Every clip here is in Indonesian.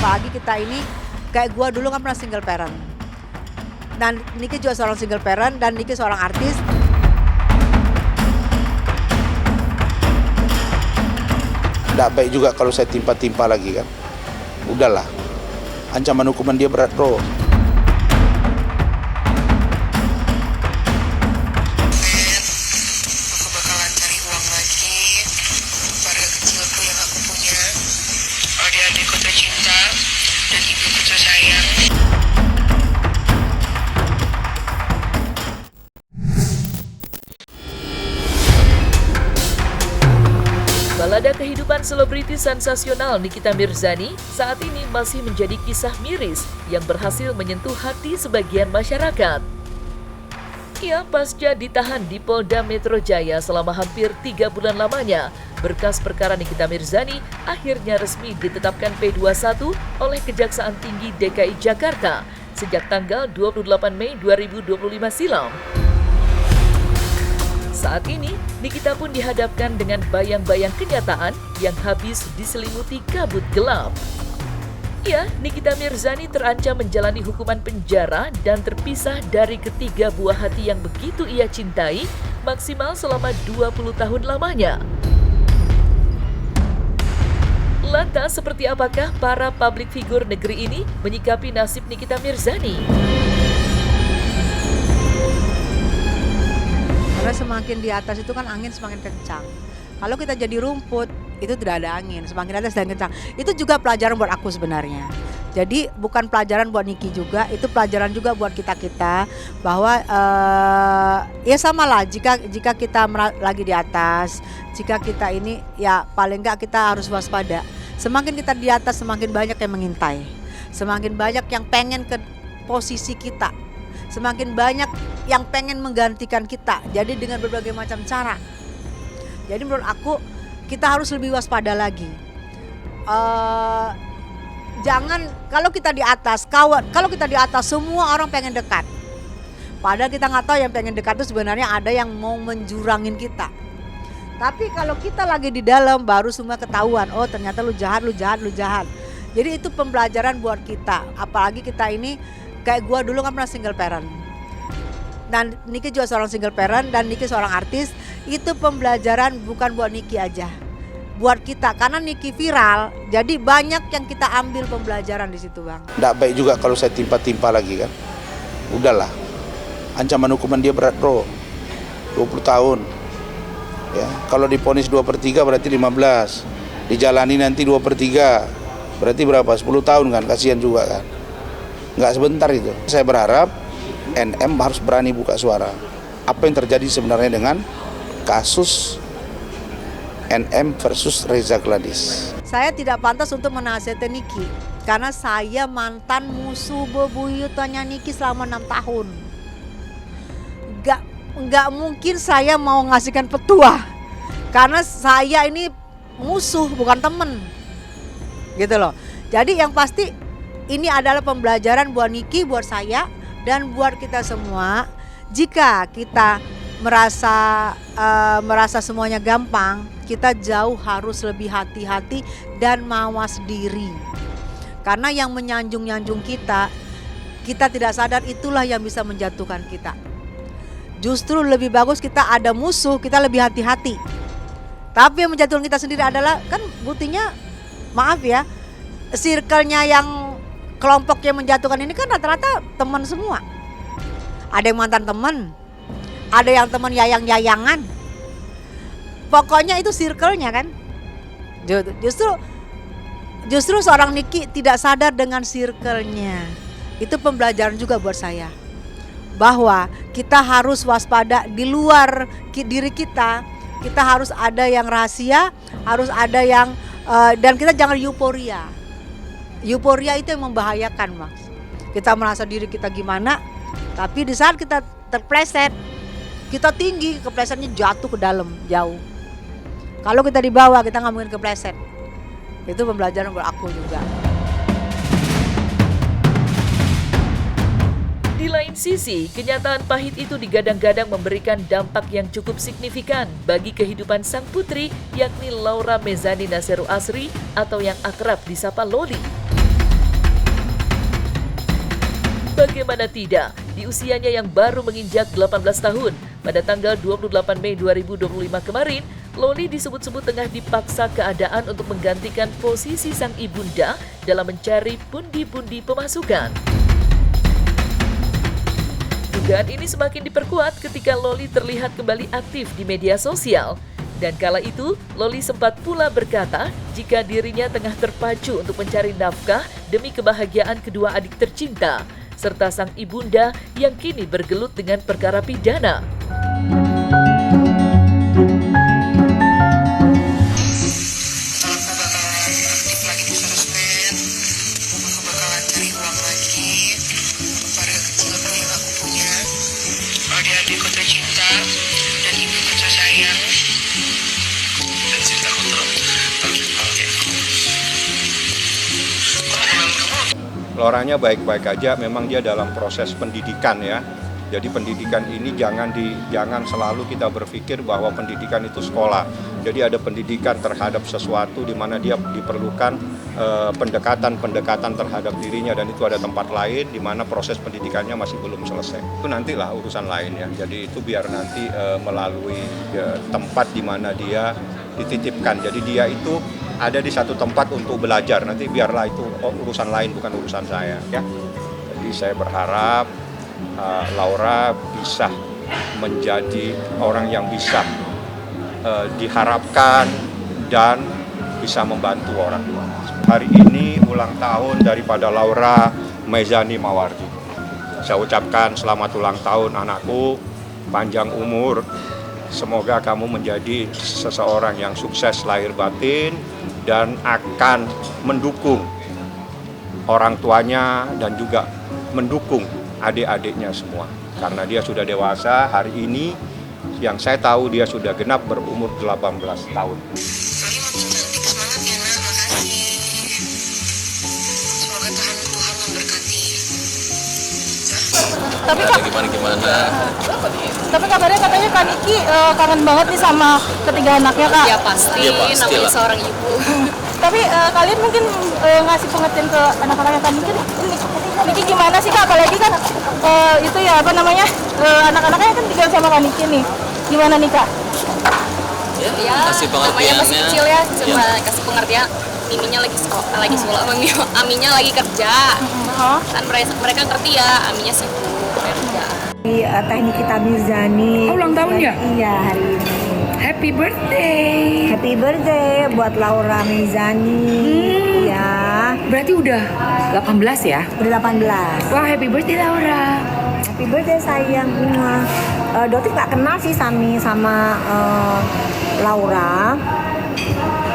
Apalagi kita ini kayak gua dulu kan pernah single parent. Dan Niki juga seorang single parent dan Niki seorang artis. Nggak baik juga kalau saya timpa-timpa lagi kan. Udahlah, ancaman hukuman dia berat bro. Aku bakalan cari uang lagi. Keluarga kecilku yang aku punya, adik-adikku tercinta, dan ibuku tersayang. Balada kehidupan selebriti sensasional Nikita Mirzani saat ini masih menjadi kisah miris yang berhasil menyentuh hati sebagian masyarakat. Ia pasca ditahan di Polda Metro Jaya selama hampir 3 bulan lamanya, berkas perkara Nikita Mirzani akhirnya resmi ditetapkan P21 oleh Kejaksaan Tinggi DKI Jakarta sejak tanggal 28 Mei 2025 silam. Saat ini, Nikita pun dihadapkan dengan bayang-bayang kenyataan yang habis diselimuti kabut gelap. Ya, Nikita Mirzani terancam menjalani hukuman penjara dan terpisah dari ketiga buah hati yang begitu ia cintai maksimal selama 20 tahun lamanya. Lantas, seperti apakah para publik figur negeri ini menyikapi nasib Nikita Mirzani? Karena semakin di atas itu kan angin semakin kencang. Kalau kita jadi rumput, itu tidak ada angin. Semakin atas dan kencang. Itu juga pelajaran buat aku sebenarnya. Jadi bukan pelajaran buat Niki juga, itu pelajaran juga buat kita-kita. Bahwa ya samalah jika kita lagi di atas, jika kita ini ya paling enggak kita harus waspada. Semakin kita di atas semakin banyak yang mengintai. Semakin banyak yang pengen ke posisi kita. Semakin banyak yang pengen menggantikan kita. Jadi dengan berbagai macam cara. Jadi menurut aku kita harus lebih waspada lagi. Jangan kalau kita di atas, kalau kita di atas semua orang pengen dekat. Padahal kita nggak tahu yang pengen dekat itu sebenarnya ada yang mau menjurangin kita. Tapi kalau kita lagi di dalam baru semua ketahuan. Oh ternyata lu jahat, lu jahat, lu jahat. Jadi itu pembelajaran buat kita. Apalagi kita ini kayak gua dulu kan pernah single parent. Dan Niki juga seorang single parent dan Niki seorang artis. Itu pembelajaran bukan buat Niki aja, buat kita. Karena Niki viral, jadi banyak yang kita ambil pembelajaran di situ bang. Nggak baik juga kalau saya timpa-timpa lagi kan. Udahlah, ancaman hukuman dia berat bro. 20 tahun. Ya, kalau diponis 2/3 berarti 15. Dijalani nanti 2/3. Berarti berapa? 10 tahun kan, kasihan juga kan. Nggak sebentar itu. Saya berharap NM harus berani buka suara. Apa yang terjadi sebenarnya dengan kasus NM versus Reza Gladys. Saya tidak pantas untuk menasihati Niki karena saya mantan musuh bebuyutannya Niki selama 6 tahun. Nggak mungkin saya mau ngasihkan petua karena saya ini musuh bukan temen gitu loh. Jadi yang pasti ini adalah pembelajaran buat Niki, buat saya dan buat kita semua. Jika kita merasa semuanya gampang, kita jauh harus lebih hati-hati dan mawas diri. Karena yang menyanjung-nyanjung kita tidak sadar itulah yang bisa menjatuhkan kita. Justru lebih bagus kita ada musuh, kita lebih hati-hati. Tapi yang menjatuhkan kita sendiri adalah kan buktinya, maaf ya, circle-nya yang kelompok yang menjatuhkan ini kan rata-rata teman semua. Ada yang mantan teman, ada yang teman yayang-yayangan. Pokoknya itu circle-nya kan. Justru seorang Niki tidak sadar dengan circle-nya. Itu pembelajaran juga buat saya. Bahwa kita harus waspada di luar diri kita. Kita harus ada yang rahasia, harus ada yang dan kita jangan euforia. Euforia itu yang membahayakan, Mas. Kita merasa diri kita gimana, tapi di saat kita terpleset, kita tinggi, keplesetnya jatuh ke dalam, jauh. Kalau kita di bawah, kita nggak mungkin kepleset. Itu pembelajaran buat aku juga. Di lain sisi, kenyataan pahit itu digadang-gadang memberikan dampak yang cukup signifikan bagi kehidupan sang putri, yakni Laura Mezani Naseru Asri atau yang akrab disapa Loli. Bagaimana tidak, di usianya yang baru menginjak 18 tahun, pada tanggal 28 Mei 2025 kemarin, Loli disebut-sebut tengah dipaksa keadaan untuk menggantikan posisi sang ibunda dalam mencari pundi-pundi pemasukan. Dugaan ini semakin diperkuat ketika Loli terlihat kembali aktif di media sosial. Dan kala itu, Loli sempat pula berkata jika dirinya tengah terpacu untuk mencari nafkah demi kebahagiaan kedua adik tercinta, serta sang ibunda yang kini bergelut dengan perkara pidana. Aku bakalan aktif lagi di sosmed. Aku bakalan cari uang lagi. Keluarga kecilku yang aku punya, adik-adikku tercinta, dan ibuku tersayang. Dan cintaku terpakai. Lauranya baik-baik aja, memang dia dalam proses pendidikan ya. Jadi pendidikan ini jangan selalu kita berpikir bahwa pendidikan itu sekolah. Jadi ada pendidikan terhadap sesuatu di mana dia diperlukan pendekatan terhadap dirinya, dan itu ada tempat lain di mana proses pendidikannya masih belum selesai. Itu nantilah urusan lain ya. Jadi itu biar nanti melalui tempat di mana dia dititipkan. Jadi dia itu ada di satu tempat untuk belajar. Nanti biarlah itu urusan lain, bukan urusan saya ya. Jadi saya berharap Laura bisa menjadi orang yang bisa diharapkan dan bisa membantu orang tua. Hari ini ulang tahun daripada Laura Mezani Mawardi. Saya ucapkan selamat ulang tahun anakku, panjang umur. Semoga kamu menjadi seseorang yang sukses lahir batin dan akan mendukung orang tuanya dan juga mendukung adik-adiknya semua. Karena dia sudah dewasa, hari ini yang saya tahu dia sudah genap berumur 18 tahun. Loli makin cantik, semangat ya nak, makasih. Semoga Tuhan memberkati. Tapi gimana? tapi kabarnya katanya Kak Niki kangen banget nih sama ketiga anaknya, Kak. Ya pasti, Ya, pasti namanya lah. seorang ibu. Tapi kalian mungkin ngasih pengertian ke anak-anaknya Kak Niki. Niki gimana sih, Kak? Apalagi kan itu ya apa namanya anak-anaknya kan tinggal sama Kak Niki nih. Gimana nih, Kak? Ya, kasih namanya masih pengertiannya. kecil ya, cuma kasih pengertian. Miminya lagi sekolah, Aminya lagi kerja. Kan mereka ngerti ya, Aminya sibuk kerja. Teknik kita Mirzani. Oh, ulang tahun ya? Iya, hari ini. Happy birthday. Happy birthday buat Laura Mirzani. Ya, Berarti udah 18 ya? udah 18. Wah, happy birthday Laura. Happy birthday sayang. Doti nggak kenal sih sama Laura.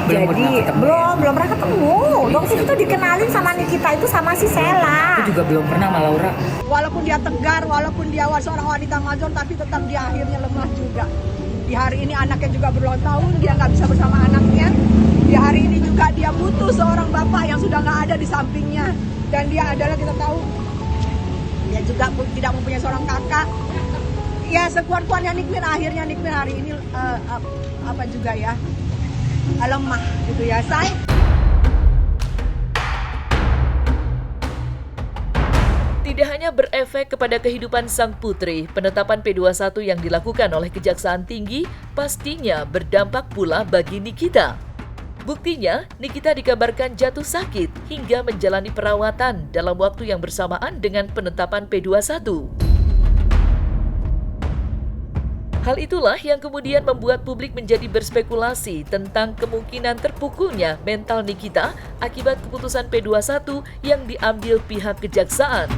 Belum Jadi pernah ketemu belum pernah ketemu. Doti itu dikenalin sama Nikita itu sama si Sela. Aku juga belum pernah sama Laura. Walaupun dia tegar, walaupun dia seorang wanita major, tapi tetap dia akhirnya lemah juga. Di hari ini anaknya juga berulang tahun, dia nggak bisa bersama anaknya. Di hari ini juga dia butuh seorang bapak yang sudah nggak ada di sampingnya. Dan dia adalah, kita tahu, dia juga tidak mempunyai seorang kakak. Ya sekuat-kuatnya Nikmin, akhirnya Nikmin hari ini lemah gitu ya, say. Tidak hanya berefek kepada kehidupan sang putri, penetapan P21 yang dilakukan oleh Kejaksaan Tinggi pastinya berdampak pula bagi Nikita. Buktinya, Nikita dikabarkan jatuh sakit hingga menjalani perawatan dalam waktu yang bersamaan dengan penetapan P21. Hal itulah yang kemudian membuat publik menjadi berspekulasi tentang kemungkinan terpukulnya mental Nikita akibat keputusan P21 yang diambil pihak kejaksaan.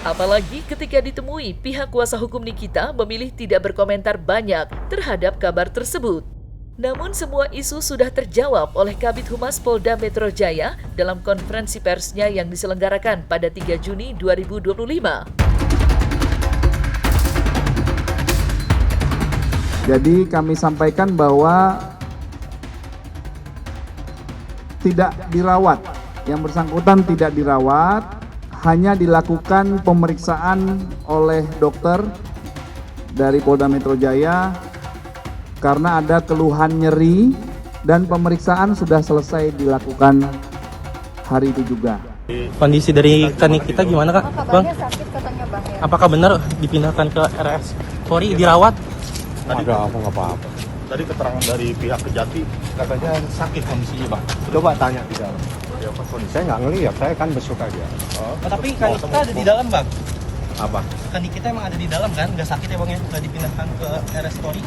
Apalagi ketika ditemui, pihak kuasa hukum Nikita memilih tidak berkomentar banyak terhadap kabar tersebut. Namun semua isu sudah terjawab oleh Kabid Humas Polda Metro Jaya dalam konferensi persnya yang diselenggarakan pada 3 Juni 2025. Jadi kami sampaikan bahwa tidak dirawat, yang bersangkutan tidak dirawat, hanya dilakukan pemeriksaan oleh dokter dari Polda Metro Jaya karena ada keluhan nyeri dan pemeriksaan sudah selesai dilakukan hari itu juga. Kondisi dari ikan kita gimana Kak? Bang? Sakit katanya Bang ya. Apakah benar dipindahkan ke RS Polri dirawat? Ada apa-apa. Tadi keterangan dari pihak Kejati katanya sakit kondisinya Bang. Coba tanya di dalam. Ya, kondisi saya nggak ngelihat, saya kan besok aja. Tapi ikan kita ada di dalam Bang. Apa? Ikan kita emang ada di dalam kan? Nggak sakit ya Bang ya? Nggak dipindahkan ke RS Polri?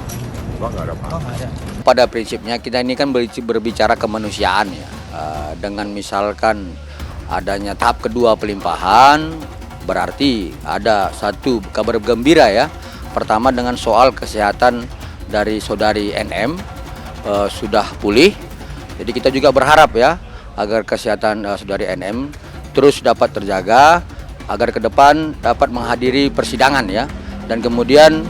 Bang nggak ada apa-apa. Oh nggak ada. Pada prinsipnya kita ini kan berbicara kemanusiaan ya. Dengan misalkan adanya tahap kedua pelimpahan, berarti ada satu kabar gembira ya. Pertama dengan soal kesehatan dari saudari NM sudah pulih. Jadi kita juga berharap ya agar kesehatan saudari NM terus dapat terjaga, agar ke depan dapat menghadiri persidangan ya, dan kemudian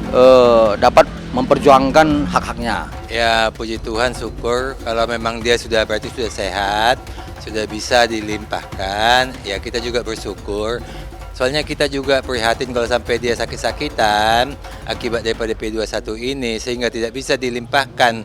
dapat memperjuangkan hak-haknya. Ya puji Tuhan, syukur kalau memang dia berarti sudah sehat, sudah bisa dilimpahkan, ya kita juga bersyukur. Soalnya kita juga prihatin kalau sampai dia sakit-sakitan akibat daripada P21 ini sehingga tidak bisa dilimpahkan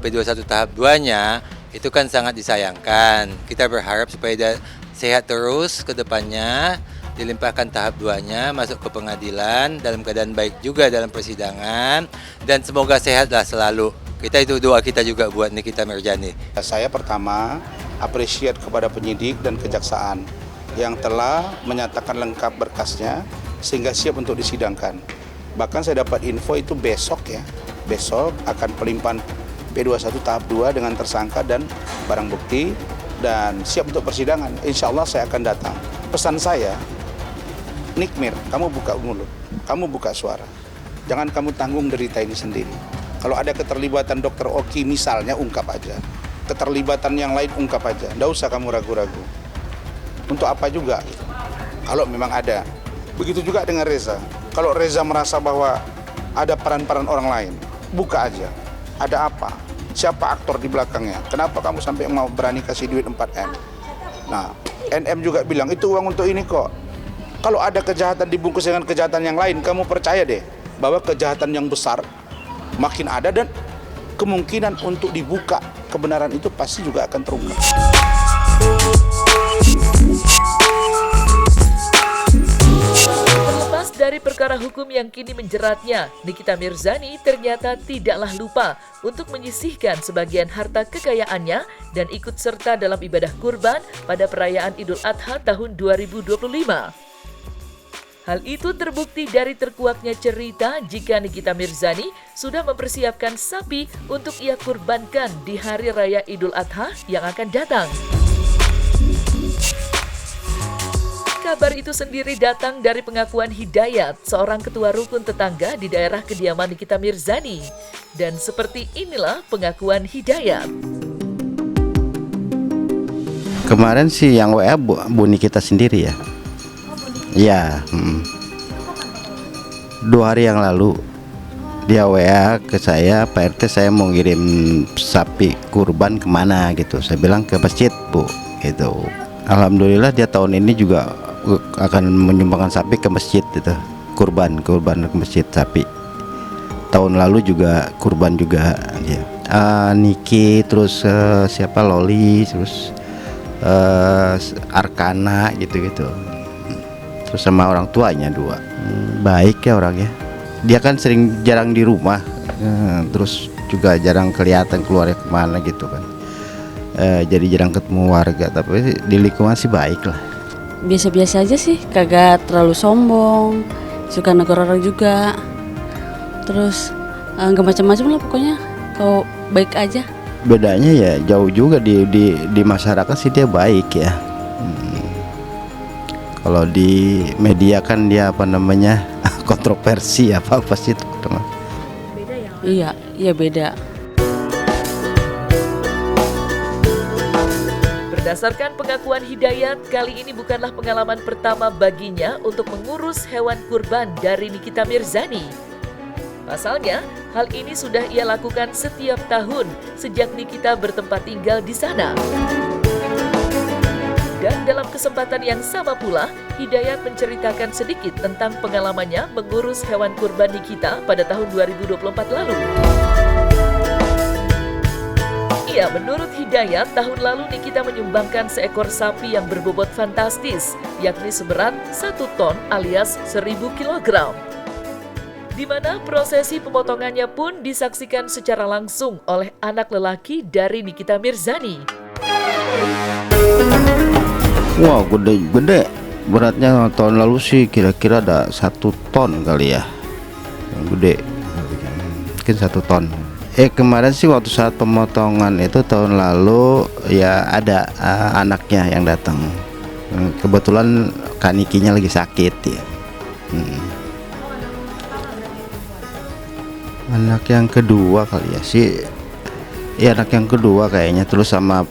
P21 tahap 2-nya, itu kan sangat disayangkan. Kita berharap supaya dia sehat terus ke depannya, dilimpahkan tahap 2-nya, masuk ke pengadilan dalam keadaan baik juga dalam persidangan, dan semoga sehatlah selalu. Kita itu doa kita juga buat Nikita Mirzani. Saya pertama apresiat kepada penyidik dan kejaksaan yang telah menyatakan lengkap berkasnya sehingga siap untuk disidangkan. Bahkan saya dapat info itu besok ya, besok akan pelimpahan P21 tahap 2 dengan tersangka dan barang bukti dan siap untuk persidangan. Insya Allah saya akan datang. Pesan saya, Nikmir, kamu buka mulut, kamu buka suara. Jangan kamu tanggung derita ini sendiri. Kalau ada keterlibatan Dr. Oki misalnya, ungkap aja. Keterlibatan yang lain ungkap aja. Nggak usah kamu ragu-ragu. Untuk apa juga? Kalau memang ada. Begitu juga dengan Reza. Kalau Reza merasa bahwa ada peran-peran orang lain, buka aja. Ada apa? Siapa aktor di belakangnya? Kenapa kamu sampai mau berani kasih duit 4M? Nah, NM juga bilang, itu uang untuk ini kok. Kalau ada kejahatan dibungkus dengan kejahatan yang lain, kamu percaya deh bahwa kejahatan yang besar makin ada dan kemungkinan untuk dibuka kebenaran itu pasti juga akan terungkap. Terlepas dari perkara hukum yang kini menjeratnya, Nikita Mirzani ternyata tidaklah lupa untuk menyisihkan sebagian harta kekayaannya dan ikut serta dalam ibadah kurban pada perayaan Idul Adha tahun 2025. Hal itu terbukti dari terkuaknya cerita jika Nikita Mirzani sudah mempersiapkan sapi untuk ia kurbankan di Hari Raya Idul Adha yang akan datang. Kabar itu sendiri datang dari pengakuan Hidayat, seorang ketua rukun tetangga di daerah kediaman Nikita Mirzani. Dan seperti inilah pengakuan Hidayat. Kemarin sih yang WA Bu Nikita sendiri ya. Ya, 2 hari yang lalu dia WA ke saya, Pak RT saya mau ngirim sapi kurban kemana gitu. Saya bilang ke masjid Bu, gitu. Alhamdulillah dia tahun ini juga akan menyumbangkan sapi ke masjid gitu, kurban ke masjid sapi. Tahun lalu juga kurban juga dia. Niki terus siapa Loli terus Arkana gitu-gitu. Terus sama orang tuanya 2. Baik ya orangnya. Dia kan jarang di rumah, terus juga jarang kelihatan keluarnya kemana gitu kan. Jadi jarang ketemu warga, tapi di lingkungan sih baik lah. Biasa-biasa aja sih, kagak terlalu sombong, suka negor orang juga. Terus nggak macam-macam lah pokoknya, kalau baik aja. Bedanya ya jauh juga di masyarakat sih dia baik ya. Kalau di media kan dia kontroversi apa sih itu teman. Beda ya? Iya beda. Berdasarkan pengakuan Hidayat, kali ini bukanlah pengalaman pertama baginya untuk mengurus hewan kurban dari Nikita Mirzani. Pasalnya, hal ini sudah ia lakukan setiap tahun sejak Nikita bertempat tinggal di sana. Dan dalam kesempatan yang sama pula, Hidayat menceritakan sedikit tentang pengalamannya mengurus hewan kurban Nikita pada tahun 2024 lalu. Ya, menurut Hidayat, tahun lalu Nikita menyumbangkan seekor sapi yang berbobot fantastis, yakni seberat 1 ton alias 1000 kg. Di mana prosesi pemotongannya pun disaksikan secara langsung oleh anak lelaki dari Nikita Mirzani. Wow, gede. Beratnya tahun lalu sih kira-kira ada 1 ton kali ya. Yang gede. Mungkin 1 ton. Kemarin sih waktu saat pemotongan itu tahun lalu ya ada anaknya yang datang. Kebetulan kanikinya lagi sakit ya. Anak yang kedua kali ya sih. Ya anak yang kedua kayaknya, terus sama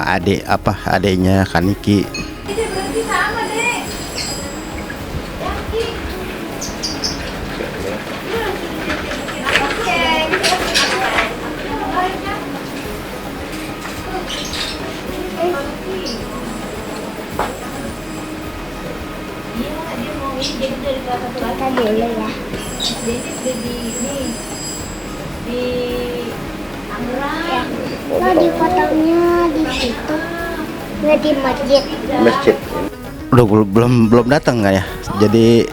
adiknya kaniki. Kita dulu ya. Di Tangerang. Ya. Dipotongnya di situ, nggak di masjid. Udah belum datang nggak ya? Jadi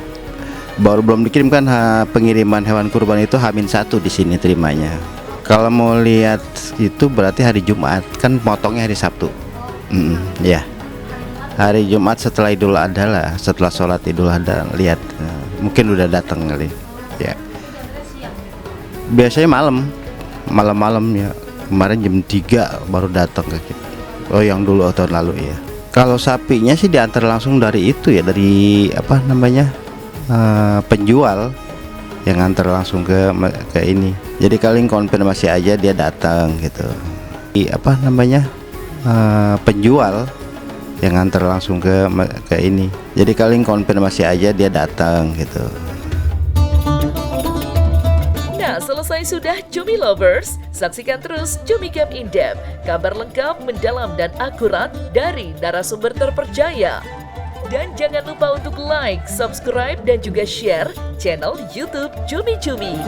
baru belum dikirimkan pengiriman hewan kurban itu H-1 di sini terimanya. Kalau mau lihat itu berarti hari Jumat, kan potongnya hari Sabtu. Ya. Hari Jumat setelah Idul Adha lah, setelah sholat Idul Adha lihat, mungkin udah datang kali ya. Biasanya malam ya, kemarin jam 3 baru datang ke kita. Oh yang dulu tahun lalu ya. Kalau sapinya sih diantar langsung dari itu ya, dari penjual yang antar langsung ke ini. Jadi kalian konfirmasi aja dia datang gitu. Penjual yang antar langsung ke ini. Jadi kalian konfirmasi aja dia datang gitu. Nah, selesai sudah Cumi Lovers, saksikan terus Cumi Camp In-Depth, kabar lengkap, mendalam dan akurat dari narasumber terpercaya. Dan jangan lupa untuk like, subscribe dan juga share channel YouTube Cumi Cumi.